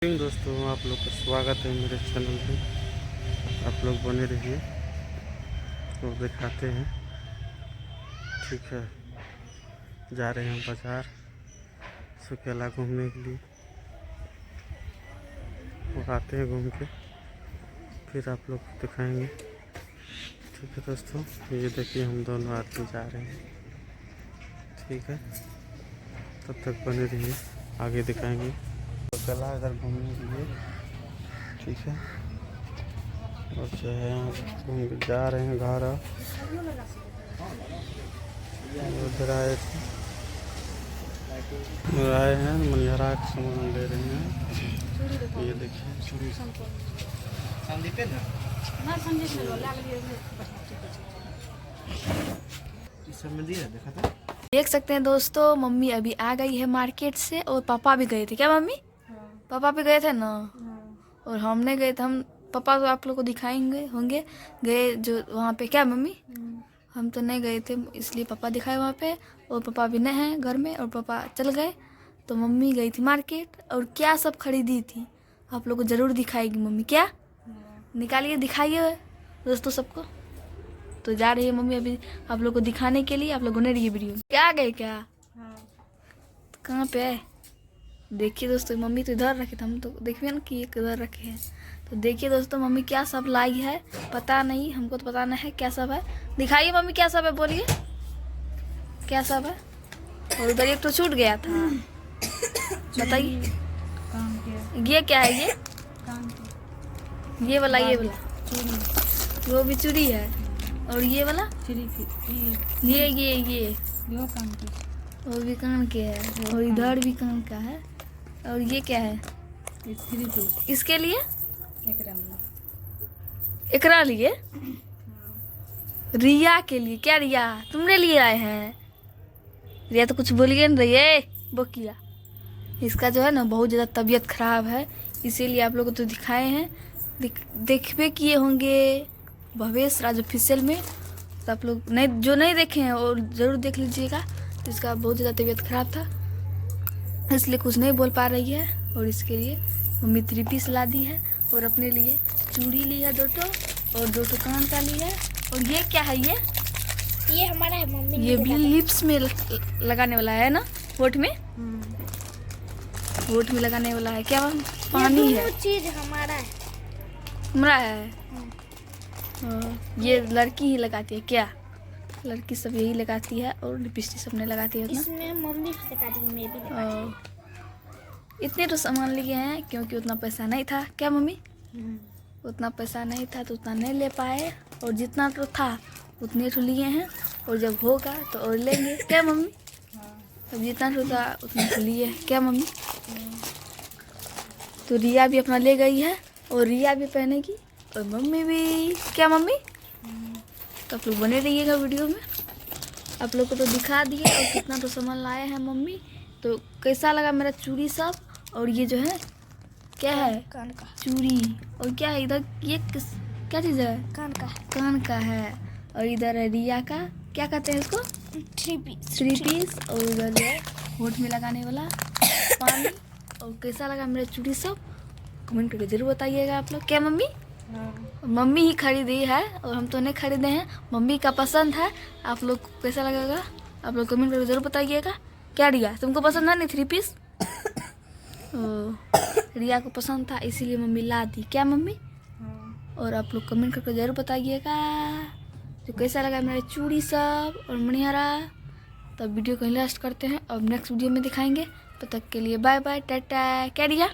दोस्तों, आप लोग का स्वागत है मेरे चैनल पे। आप लोग बने रहिए तो दिखाते हैं। ठीक है, जा रहे हैं बाजार सुकेला घूमने के लिए। वो आते हैं घूम के फिर आप लोग को दिखाएंगे। ठीक है दोस्तों, ये देखिए हम दोनों आदमी जा रहे हैं। ठीक है, तब तक बने रहिए, आगे दिखाएंगे। तो गला इधर घूमने के लिए। ठीक है, और जो है घूम के जा रहे हैं घर। उधर आए हैं मनिहारा का सामान ले रहे हैं। ये देखिए देख सकते हैं दोस्तों, मम्मी अभी आ गई है मार्केट से और पापा भी गए थे। क्या मम्मी? पापा भी गए थे ना। और हमने गए थे। हम पापा तो आप लोग को दिखाएंगे होंगे गए जो वहाँ पे। क्या मम्मी? हम तो नहीं गए थे, इसलिए पापा दिखाए वहाँ पे। और पापा भी नहीं हैं घर में और पापा चल गए, तो मम्मी गई थी मार्केट। और क्या सब खरीदी थी आप लोग को ज़रूर दिखाएगी मम्मी। क्या निकालिए, दिखाइए दोस्तों सबको। तो जा रही है मम्मी अभी आप लोग को दिखाने के लिए। आप लोगों ने रही वीडियो क्या गए क्या? तो कहाँ पे है? देखिए दोस्तों, मम्मी तो इधर रखे थे, हम तो देखिए ना कि इधर रखे हैं। तो देखिए दोस्तों, मम्मी क्या सब लाई है पता नहीं, हमको तो पता नहीं है क्या सब है। दिखाइए मम्मी क्या सब है, बोलिए क्या सब है। और उधर एक तो छूट गया था, बताइए ये क्या है। ये वाला वो भी चूड़ी है। और ये वाला ये वो भी कान के है। और इधर भी कान का है। और ये क्या है? इसके लिए एकरा लिए रिया के लिए। क्या रिया तुमने लिए आए हैं? रिया तो कुछ बोलिए न रही है बोकिया। इसका जो है ना बहुत ज़्यादा तबीयत खराब है, इसीलिए आप लोग को तो दिखाए हैं। देखबे किए होंगे भवेश राज ऑफिशियल में। तो आप लोग जो नहीं देखे हैं और ज़रूर देख लीजिएगा। तो इसका बहुत ज़्यादा तबीयत ख़राब था, इसलिए कुछ नहीं बोल पा रही है। और इसके लिए मम्मी 3 पीस ला दी है। और अपने लिए चूड़ी ली है 2 और 2 कान का ली है। और ये क्या है? ये हमारा है मम्मी। ये भी लिप्स में लगाने वाला है ना, होठ में। होठ में लगाने वाला है। क्या पानी है? चीज हमारा है। हमारा है। ये लड़की ही लगाती है क्या? लड़की सब यही लगाती है और लिपस्टिक सब नहीं लगाती है ना। इसमें मम्मी लगाती है, मैं भी लगाती। इतने तो सामान लिए हैं क्योंकि उतना पैसा नहीं था। क्या मम्मी? उतना पैसा नहीं था तो उतना नहीं ले पाए, और जितना तो था उतने तो लिए हैं। और जब होगा तो और लेंगे। क्या मम्मी? अब जितना तो था उतना तो लिए हैं। क्या मम्मी? तो रिया भी अपना ले गई है और रिया भी पहनेगी और मम्मी भी। क्या मम्मी? तो आप लोग बने रहिएगा वीडियो में। आप लोग को तो दिखा दिए और कितना तो सामान लाए हैं मम्मी। तो कैसा लगा मेरा चूड़ी सब? और ये जो है क्या है? कान का चूड़ी। और क्या है इधर? ये क्या चीज़ है? कान का है। और इधर है रिया का, क्या कहते हैं इसको? 3 पीस। और उधर जो है होठ में लगाने वाला पानी। और कैसा लगा मेरा चूड़ी सब कमेंट करके जरूर बताइएगा आप लोग। क्या मम्मी? मम्मी ही खरीदी है और हम तो नहीं खरीदे हैं, मम्मी का पसंद है। आप लोग को कैसा लगेगा आप लोग कमेंट करके जरूर बताइएगा। क्या रिया तुमको पसंद है नहीं 3 पीस? रिया को पसंद था इसीलिए मम्मी ला दी। क्या मम्मी? और आप लोग कमेंट करके जरूर बताइएगा तो कैसा लगा मेरा चूड़ी सब और मनिहारा। तब वीडियो को लास्ट करते हैं, अब नेक्स्ट वीडियो में दिखाएंगे। तब तक के लिए बाय बाय, टाटा। क्या रिया?